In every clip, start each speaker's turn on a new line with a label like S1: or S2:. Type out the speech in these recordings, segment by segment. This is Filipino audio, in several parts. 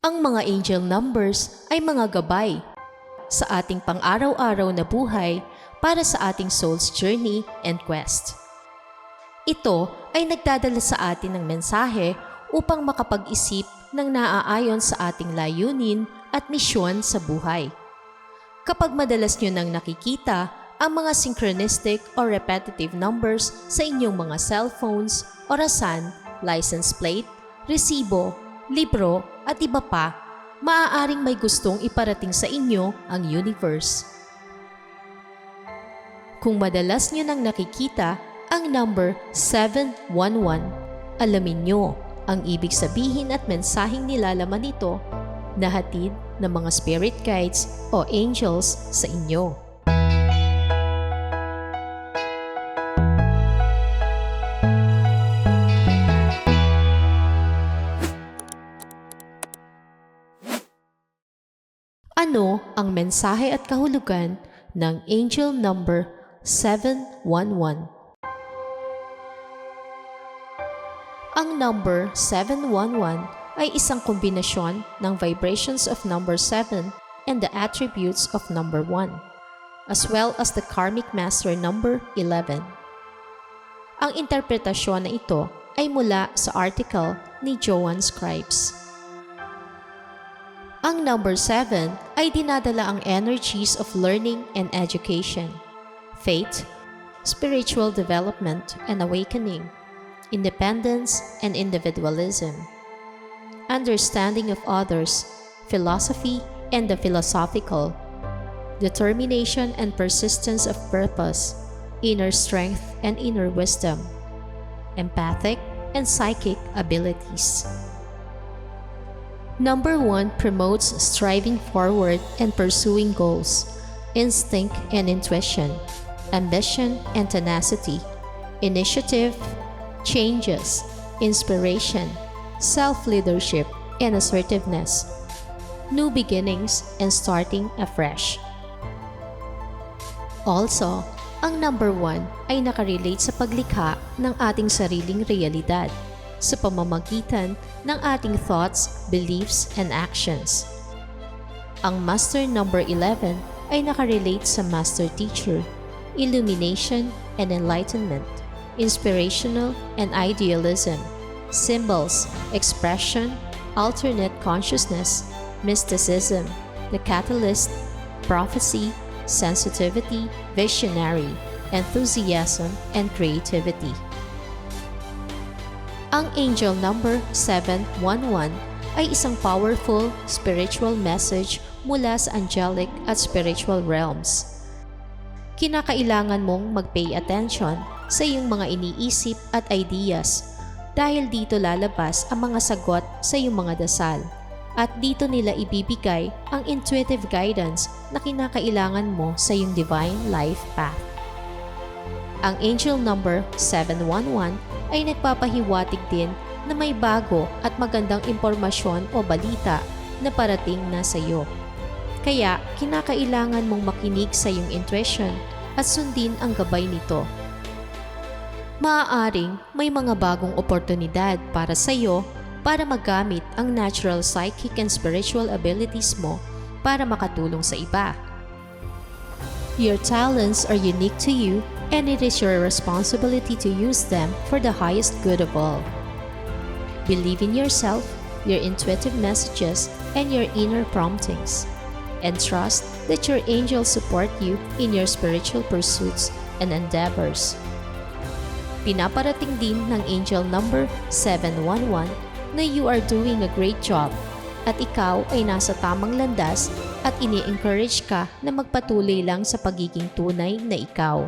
S1: Ang mga angel numbers ay mga gabay sa ating pang-araw-araw na buhay para sa ating soul's journey and quest. Ito ay nagdadala sa atin ng mensahe upang makapag-isip ng naaayon sa ating layunin at misyon sa buhay. Kapag madalas nyo nang nakikita ang mga synchronistic or repetitive numbers sa inyong mga cellphones, orasan, license plate, resibo, libro at iba pa, maaaring may gustong iparating sa inyo ang universe. Kung madalas nyo nang nakikita ang number 711, alamin nyo ang ibig sabihin at mensaheng nilalaman nito na hatid ng mga spirit guides o angels sa inyo. Ano ang mensahe at kahulugan ng angel number 711? Ang number 711 ay isang kombinasyon ng vibrations of number 7 and the attributes of number 1, as well as the karmic master number 11. Ang interpretasyon na ito ay mula sa article ni Joan Scribes. Ang number 7 ay dinadala ang energies of learning and education, faith, spiritual development and awakening, independence and individualism, understanding of others, philosophy and the philosophical, determination and persistence of purpose, inner strength and inner wisdom, empathic and psychic abilities. Number 1 promotes striving forward and pursuing goals, instinct and intuition, ambition and tenacity, initiative, changes, inspiration, self-leadership and assertiveness, new beginnings and starting afresh. Also, ang number 1 ay nakarelate sa paglikha ng ating sariling realidad sa pamamagitan ng ating thoughts, beliefs, and actions. Ang master number 11 ay nakarelate sa master teacher, illumination and enlightenment, inspirational and idealism, symbols, expression, alternate consciousness, mysticism, the catalyst, prophecy, sensitivity, visionary, enthusiasm, and creativity. Ang angel number 711 ay isang powerful spiritual message mula sa angelic at spiritual realms. Kinakailangan mong mag-pay attention sa iyong mga iniisip at ideas dahil dito lalabas ang mga sagot sa iyong mga dasal at dito nila ibibigay ang intuitive guidance na kinakailangan mo sa iyong divine life path. Ang angel number 711 ay nagpapahiwatig din na may bago at magandang impormasyon o balita na parating na sa iyo. Kaya, kinakailangan mong makinig sa iyong intuition at sundin ang gabay nito. Maaaring may mga bagong oportunidad para sa iyo para magamit ang natural psychic and spiritual abilities mo para makatulong sa iba. Your talents are unique to you and it is your responsibility to use them for the highest good of all. Believe in yourself, your intuitive messages, and your inner promptings, and trust that your angels support you in your spiritual pursuits and endeavors. Pinaparating din ng angel number 711 na you are doing a great job at ikaw ay nasa tamang landas at ini-encourage ka na magpatuloy lang sa pagiging tunay na ikaw.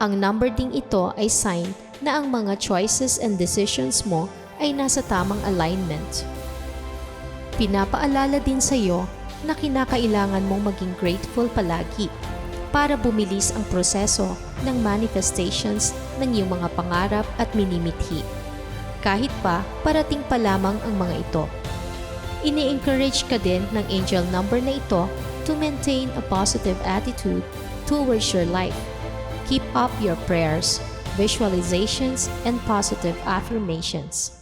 S1: Ang number ding ito ay sign na ang mga choices and decisions mo ay nasa tamang alignment. Pinapaalala din sa iyo na kinakailangan mong maging grateful palagi para bumilis ang proseso ng manifestations ng iyong mga pangarap at minimithi. Kahit pa parating pa lamang ang mga ito. Ini-encourage ka din ng angel number na ito to maintain a positive attitude towards your life. Keep up your prayers, visualizations, and positive affirmations.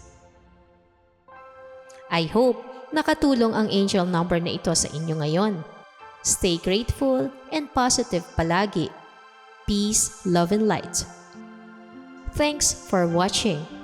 S1: I hope nakatulong ang angel number na ito sa inyo ngayon. Stay grateful and positive palagi. Peace, love, and light. Thanks for watching.